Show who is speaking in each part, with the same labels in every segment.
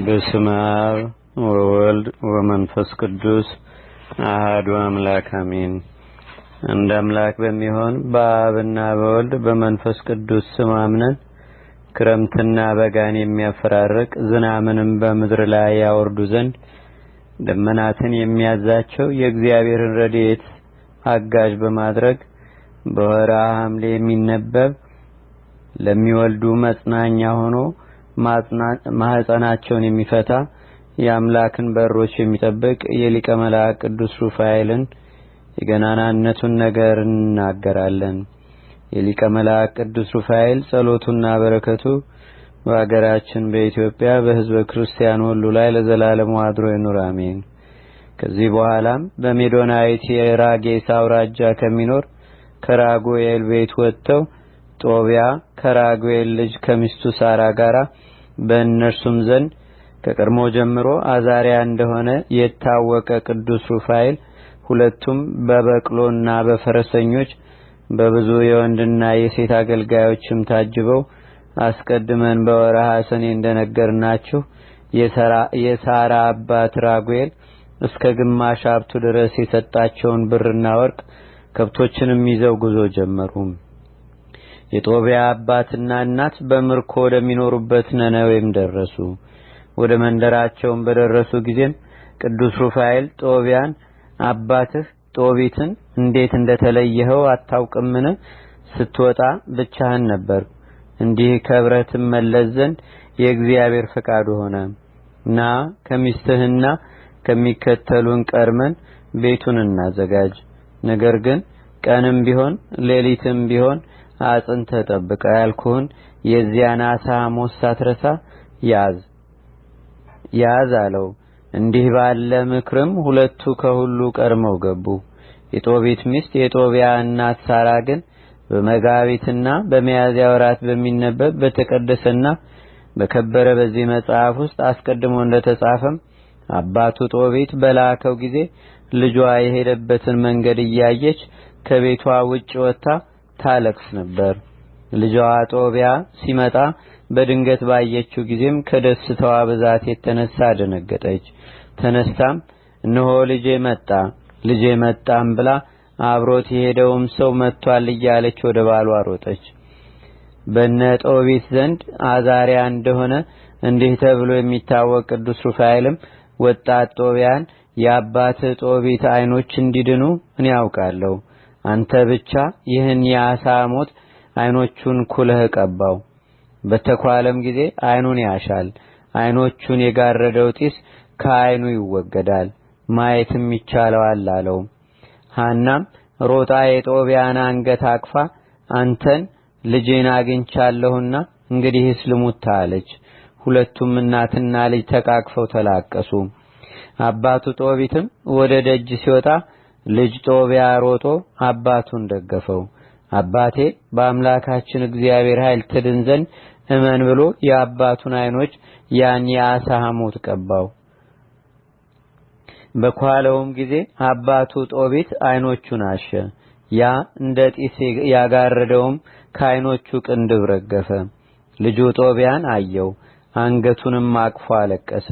Speaker 1: በስመ አብ ወወልድ ወመንፈስ ቅዱስ አሐዱ አምላክ አሜን። አንድ አምላክ በሚሆን በአብና በወልድ በመንፈስ ቅዱስ ስም አምነን ክረምትና በጋን የሚያፈራርቅ ዝናምንም በምድር ላይ ያወርዱ ዘንድ ደመናትን የሚያዛቸው የእግዚአብሔርን ረድኤት አጋዥ በማድረግ በወርኃ ሐምሌ የሚነበብ ለሚወልዱ መጽናኛ ሆኖ ማህፀናቸውን የሚፈታ የአምላክን በሮች የሚጠብቅ የሊቀ መላእክት ቅዱስ ሩፋኤልን የገናናነቱን ነገር እናገራለን። የሊቀ መላእክት ቅዱስ ሩፋኤል ጸሎቱና በረከቱ በአገራችን በኢትዮጵያ በሕዝበ ክርስቲያን ሁሉ ላይ ለዘላለሙ አድሮ ይኑር አሜን። ከዚህ በኋላም በሜዶናይት የራጌስ አውራጃ ከሚኖር ከራጉኤል ቤት ወጥተው ጦቢያ ከራጉኤል ልጅ ከሚስቱ ሳራ ጋራ በእነርሱም ዘንድ ከቀድሞ ጀምሮ አዛሪያ እንደሆነ የታወቀ ቅዱስ ሩፋኤል ሁለቱም በበቅሎና በፈረሰኞች በብዙ የወንድና የሴት አገልጋዮችም ታጅበው አስቀድመን በወርኃ ሰኔ እንደነገርናችሁ የሳራ አባት ራጉኤል እስከ ግማሽ ሀብቱ ድረስ የሰጣቸውን ብርና ወርቅ ከብቶችንም ይዘው ጉዞ ጀመሩ። የጦቢያ አባትና እናት በምርኮ ወደሚኖሩበት ነነዌም ደረሱ። ወደ መንደራቸውም በደረሱ ጊዜም ቅዱስ ሩፋኤል ጦቢያን አባትህ ጦቢትን እንዴት እንደተለየኸው አታውቅምን? ስትወጣ ብቻህን ነበር፣ እንዲህ ከብረህ ትመለስ ዘንድ የእግዚአብሔር ፈቃዱ ሆነ። ና ከሚስትህና ከሚከተሉን ቀድመን ቤቱን እናዘጋጅ። ነገር ግን ቀንም ቢሆን ሌሊትም ቢሆን አጽንተህ ጠብቅ ያልኩህን የዚያን ዓሣ ሐሞት ሳትረሳ ያዝ አለው። እንዲህ ባለ ምክርም ሁለቱ ከሁሉ ቀድመው ገቡ። የጦቢት ሚስት የጦቢያ እናት ሳራ ግን በመጋቢትና በሚያዝያ ወራት በሚነበብ በተቀደሰና በከበረ በዚህ መጽሐፍ ውስጥ አስቀድሞ እንደተጻፈም አባቱ ጦቢት በላከው ጊዜ ልጇ የሄደበትን መንገድ እያየች ከቤቷ ውጭ ወጥታ ታለቅስ ነበር። ልጇ ጦቢያ ሲመጣ በድንገት ባየችው ጊዜም ከደስታዋ ብዛት የተነሳ ደነገጠች። ተነስታም እነሆ ልጄ መጣም ብላ አብሮት የሄደውም ሰው መጥቷል እያለች ወደ ባሏ ሮጠች። በነ ጦቢት ዘንድ አዛሪያ እንደሆነ እንዲህ ተብሎ የሚታወቅ ቅዱስ ሩፋኤልም ወጣት ጦቢያን የአባትህ ጦቢት ዓይኖች እንዲድኑ እኔ ያውቃለሁ፣ አንተ ብቻ ይህን የዓሣ ሐሞት ዓይኖቹን ኩለህ ቀባው። በተኳለም ጊዜ ዓይኑን ያሻል፣ ዓይኖቹን የጋረደው ጢስ ከዓይኑ ይወገዳል፣ ማየትም ይቻለዋል አለው። ሐናም ሮጣ የጦቢያን አንገት አቅፋ አንተን ልጄን አግኝቻለሁና እንግዲህስ ልሙት አለች። ሁለቱም እናትና ልጅ ተቃቅፈው ተላቀሱ። አባቱ ጦቢትም ወደ ደጅ ሲወጣ ልጅ ጦቢያ ሮጦ አባቱን ደገፈው። አባቴ በአምላካችን እግዚአብሔር ኃይል ትድን ዘንድ እመን ብሎ የአባቱን ዓይኖች ያን የዓሣ ሐሞት ቀባው። በኳለውም ጊዜ አባቱ ጦቢት ዓይኖቹን አሸ። ያ እንደ ጢስ ያጋረደውም ከዓይኖቹ ቅንድብ ረገፈ። ልጁ ጦቢያን አየው፣ አንገቱንም አቅፎ አለቀሰ።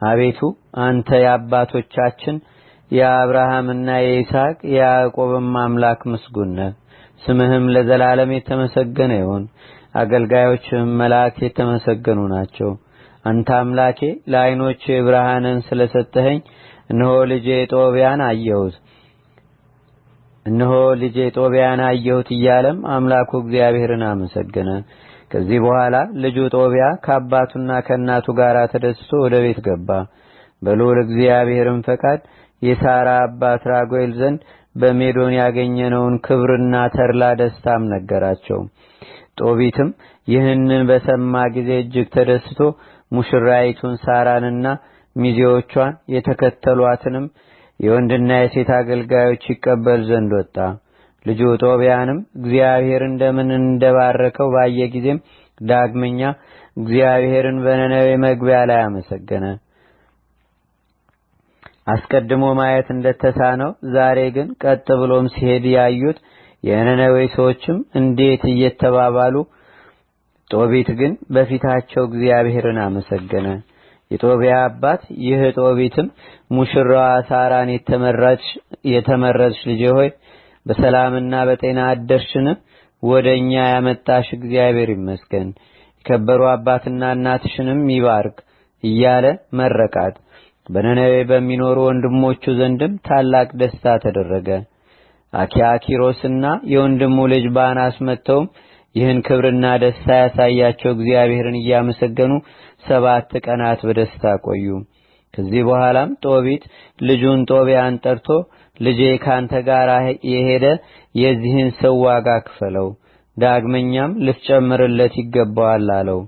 Speaker 1: አቤቱ አንተ የአባቶቻችን የአብርሃምና የይስሐቅ የያዕቆብም አምላክ ምስጉን ነህ። ስምህም ለዘላለም የተመሰገነ ይሁን። አገልጋዮችህም መላእክት የተመሰገኑ ናቸው። አንተ አምላኬ ለዓይኖቼ ብርሃንን ስለሰጠኸኝ እነሆ ልጄ ጦቢያን አየሁት እያለም አምላኩ እግዚአብሔርን አመሰገነ። ከዚህ በኋላ ልጁ ጦቢያ ከአባቱና ከእናቱ ጋር ተደስቶ ወደ ቤት ገባ። በልዑል እግዚአብሔርም ፈቃድ የሳራ አባት ራጉኤል ዘንድ በሜዶን ያገኘነውን ክብርና ተድላ ደስታም ነገራቸው። ጦቢትም ይህንን በሰማ ጊዜ እጅግ ተደስቶ ሙሽራይቱን ሳራንና ሚዜዎቿን የተከተሏትንም የወንድና የሴት አገልጋዮች ይቀበል ዘንድ ወጣ። ልጁ ጦቢያንም እግዚአብሔር እንደምን እንደባረከው ባየ ጊዜም ዳግመኛ እግዚአብሔርን በነነዌ መግቢያ ላይ አመሰገነ። አስቀድሞ ማየት እንደተሳነው ዛሬ ግን ቀጥ ብሎም ሲሄድ ያዩት የነነዌ ሰዎችም እንዴት እየተባባሉ ጦቢት ግን በፊታቸው እግዚአብሔርን አመሰገነ። የጦቢያ አባት ይህ ጦቢትም ሙሽራዋ ሳራን የተመረጥሽ ልጄ ሆይ በሰላምና በጤና አደርሽን? ወደኛ ያመጣሽ እግዚአብሔር ይመስገን፣ የከበሩ አባትና እናትሽንም ይባርክ እያለ መረቃት። በነነዌ በሚኖሩ ወንድሞቹ ዘንድም ታላቅ ደስታ ተደረገ። አኪያኪሮስና የወንድሙ ልጅ ባናስ መጥተውም ይህን ክብርና ደስታ ያሳያቸው እግዚአብሔርን እያመሰገኑ 7 ቀናት በደስታ ቆዩ። ከዚህ በኋላም ጦቢት ልጁን ጦቢያን ጠርቶ ልጄ ካንተ ጋር የሄደ የዚህን ሰው ዋጋ ክፈለው፣ ዳግመኛም ልትጨምርለት ይገባዋል አለው።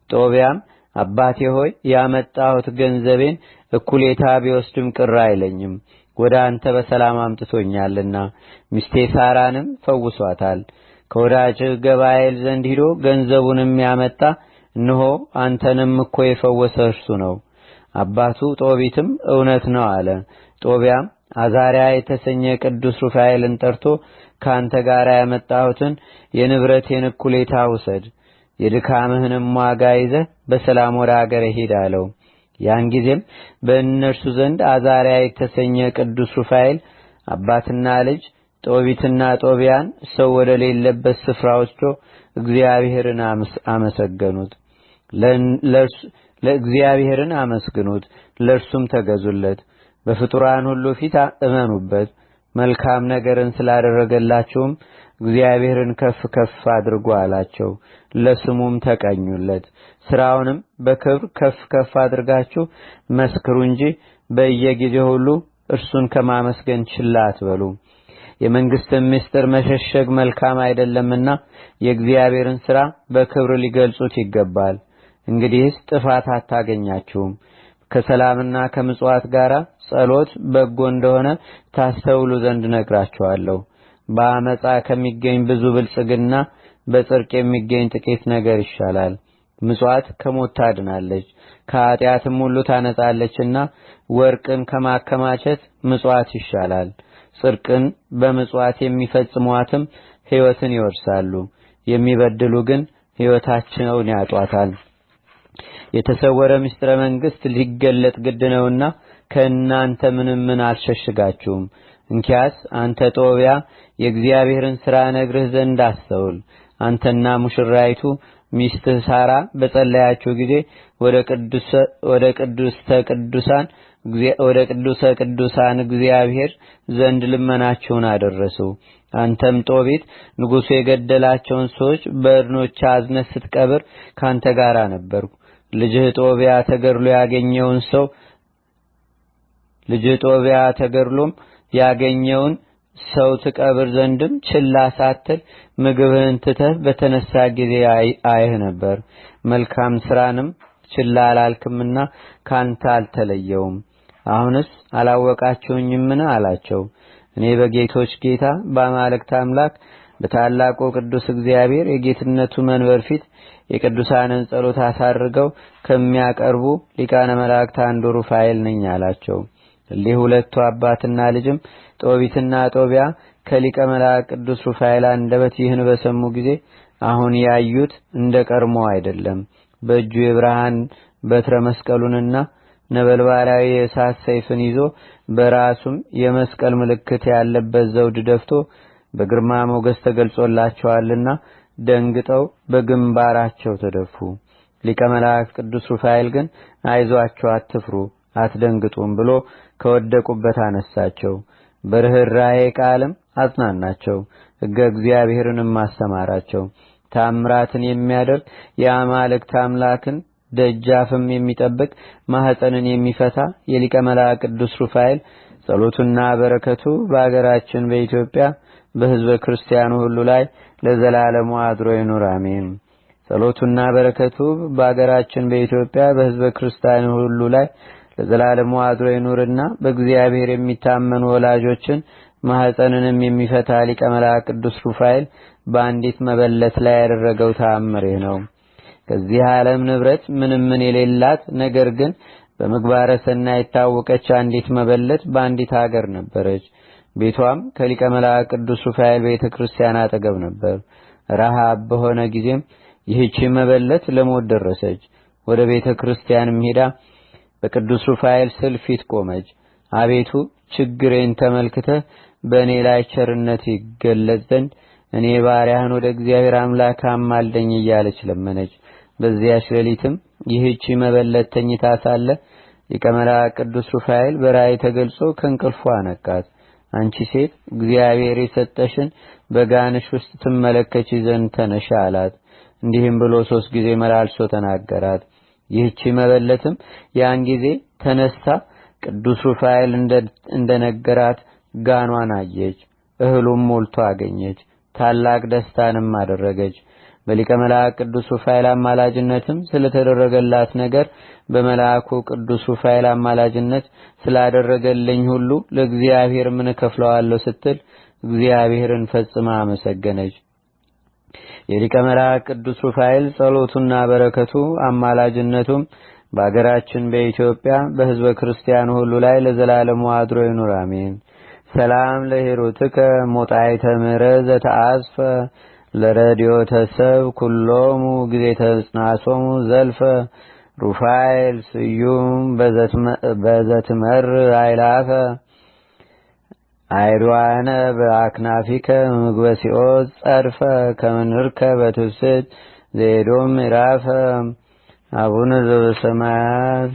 Speaker 1: ጦቢያም አባቴ ሆይ ያመጣሁት ገንዘቤን እኩሌታ ቢወስድም ቅር አይለኝም፣ ወደ አንተ በሰላም አምጥቶኛልና ሚስቴ ሳራንም ፈውሷታል። ከወዳጅህ ገባኤል ዘንድ ሂዶ ገንዘቡንም ያመጣ እነሆ አንተንም እኮ የፈወሰ እርሱ ነው። አባቱ ጦቢትም እውነት ነው አለ። ጦቢያም አዛሪያ የተሰኘ ቅዱስ ሩፋኤልን ጠርቶ ካንተ ጋር ያመጣሁትን የንብረቴን እኩሌታ ውሰድ፣ የድካምህንም ዋጋ ይዘህ በሰላም ወደ አገር ሂድ አለው። ያን ጊዜም በእነርሱ ዘንድ አዛሪያ የተሰኘ ቅዱስ ሩፋኤል አባትና ልጅ ጦቢትና ጦቢያን ሰው ወደ ሌለበት ስፍራ ወስዶ እግዚአብሔርን አመሰገኑት። ለእግዚአብሔርን አመስግኑት፣ ለእርሱም ተገዙለት፣ በፍጡራን ሁሉ ፊት እመኑበት። መልካም ነገርን ስላደረገላችሁም እግዚአብሔርን ከፍ ከፍ አድርጉ አላቸው። ለስሙም ተቀኙለት። ስራውንም በክብር ከፍ ከፍ አድርጋችሁ መስክሩ እንጂ በየጊዜው ሁሉ እርሱን ከማመስገን ችላ አትበሉ። የመንግስትን ምስጢር መሸሸግ መልካም አይደለምና የእግዚአብሔርን ሥራ በክብር ሊገልጹት ይገባል። እንግዲህስ ጥፋት አታገኛችሁም። ከሰላምና ከምጽዋት ጋር ጸሎት በጎ እንደሆነ ታስተውሉ ዘንድ ነግራችኋለሁ። በአመፃ ከሚገኝ ብዙ ብልጽግና በጽድቅ የሚገኝ ጥቂት ነገር ይሻላል። ምጽዋት ከሞት ታድናለች፣ ከኃጢአትም ሁሉ ታነጻለችና ወርቅን ከማከማቸት ምጽዋት ይሻላል። ጽድቅን በምጽዋት የሚፈጽሟትም ሕይወትን ይወርሳሉ፣ የሚበድሉ ግን ሕይወታቸውን ያጧታል። የተሰወረ ምስጢረ መንግስት ሊገለጥ ግድ ነውና ከእናንተ ምን አልሸሽጋችሁም። እንኪያስ አንተ ጦቢያ የእግዚአብሔርን ሥራ ነግርህ ዘንድ አስተውል። አንተና ሙሽራይቱ ሚስትህ ሳራ በጸለያችሁ ጊዜ ወደ ቅዱሰ ቅዱሳን እግዚአብሔር ዘንድ ልመናችሁን አደረሱ። አንተም ጦቢት ንጉሡ የገደላቸውን ሰዎች በእድኖች አዝነህ ስትቀብር ካንተ ጋር ነበርኩ። ልጅህ ጦቢያ ተገድሎም ያገኘውን ሰው ትቀብር ዘንድም ችላ ሳትል ምግብህን ትተህ በተነሳ ጊዜ አይህ ነበር። መልካም ስራንም ችላ አላልክምና ካንተ አልተለየውም። አሁንስ አላወቃችሁኝምን አላቸው። እኔ በጌቶች ጌታ በአማልክት አምላክ በታላቁ ቅዱስ እግዚአብሔር የጌትነቱ መንበር ፊት የቅዱሳንን ጸሎት አሳርገው ከሚያቀርቡ ሊቃነ መላእክት አንዱ ሩፋኤል ነኝ አላቸው። እሊህ ሁለቱ አባትና ልጅም ጦቢትና ጦቢያ ከሊቀ መላእክት ቅዱስ ሩፋኤል አንደበት ይህን በሰሙ ጊዜ አሁን ያዩት እንደ ቀድሞ አይደለም። በእጁ የብርሃን በትረ መስቀሉንና ነበልባላዊ የእሳት ሰይፍን ይዞ በራሱም የመስቀል ምልክት ያለበት ዘውድ ደፍቶ በግርማ ሞገስ ተገልጾላቸዋልና ደንግጠው በግንባራቸው ተደፉ። ሊቀ መላእክት ቅዱስ ሩፋኤል ግን አይዟችሁ፣ አትፍሩ፣ አትደንግጡም ብሎ ከወደቁበት አነሳቸው። በርህራሄ ቃልም አጽናናቸው፣ ሕገ እግዚአብሔርንም አስተማራቸው። ታምራትን የሚያደርግ የአማልክት አምላክን ደጃፍም የሚጠብቅ ማህፀንን የሚፈታ የሊቀ መላእክት ቅዱስ ሩፋኤል ጸሎቱና በረከቱ በአገራችን በኢትዮጵያ በሕዝበ ክርስቲያኑ ሁሉ ላይ ለዘላለሙ አድሮ ይኑር፣ አሜን። ጸሎቱና በረከቱ በአገራችን በኢትዮጵያ በሕዝበ ክርስቲያኑ ሁሉ ላይ ለዘላለሙ አድሮ ይኑርና በእግዚአብሔር የሚታመኑ ወላጆችን ማህፀንንም የሚፈታ ሊቀ መላእክት ቅዱስ ሩፋኤል በአንዲት መበለት ላይ ያደረገው ተአምር ነው። ከዚህ ዓለም ንብረት ምንም የሌላት ነገር ግን በምግባረ ሰናይ የታወቀች አንዲት መበለት በአንዲት ሀገር ነበረች። ቤቷም ከሊቀ መላእክት ቅዱስ ሩፋኤል ቤተክርስቲያን አጠገብ ነበር። ረሃብ በሆነ ጊዜም ይህች መበለት ለሞት ደረሰች። ወደ ቤተክርስቲያንም ሄዳ በቅዱስ ሩፋኤል ስዕል ፊት ቆመች። አቤቱ ችግሬን ተመልክተህ በእኔ ላይ ቸርነት ይገለጽ ዘንድ እኔ ባሪያህን ወደ እግዚአብሔር አምላክ አማልደኝ እያለች ለመነች። በዚያች ሌሊትም ይህች መበለት ተኝታ ሳለ ሊቀ መላእክት ቅዱስ ሩፋኤል በራእይ ተገልጾ ከእንቅልፏ አነቃት። አንቺ ሴት እግዚአብሔር የሰጠሽን በጋንሽ ውስጥ ትመለከቺ ዘንድ ተነሽ አላት። እንዲህም ብሎ 3 ጊዜ መላልሶ ተናገራት። ይህች መበለትም ያን ጊዜ ተነሳ ቅዱስ ሩፋኤል እንደነገራት ጋኗን አየች። እህሉም ሞልቶ አገኘች። ታላቅ ደስታንም አደረገች። በሊቀ መላእክት ቅዱስ ሩፋኤል አማላጅነትም ስለተደረገላት ነገር በመልአኩ ቅዱስ ሩፋኤል አማላጅነት ስላደረገልኝ ሁሉ ለእግዚአብሔር ምን ከፍለዋለሁ ስትል እግዚአብሔርን ፈጽማ አመሰገነች። የሊቀ መላእክት ቅዱስ ሩፋኤል ጸሎቱና በረከቱ አማላጅነቱም በአገራችን በኢትዮጵያ በሕዝበ ክርስቲያኑ ሁሉ ላይ ለዘላለሙ አድሮ ይኑር አሜን። ሰላም ለሂሩትከ ሞጣይተ ምሕረት ዘተአስፈ ለረዲዮ ተሰብ ኩሎሙ ጊዜ ተጽናሶሙ ዘልፈ ሩፋኤል ስዩም በዘትመር አይላፈ አይሯነ በአክናፊከ ምግበሲኦት ጸርፈ ከመንርከ በትብስት ዘዶም ምዕራፈ አቡነ ዘበሰማያት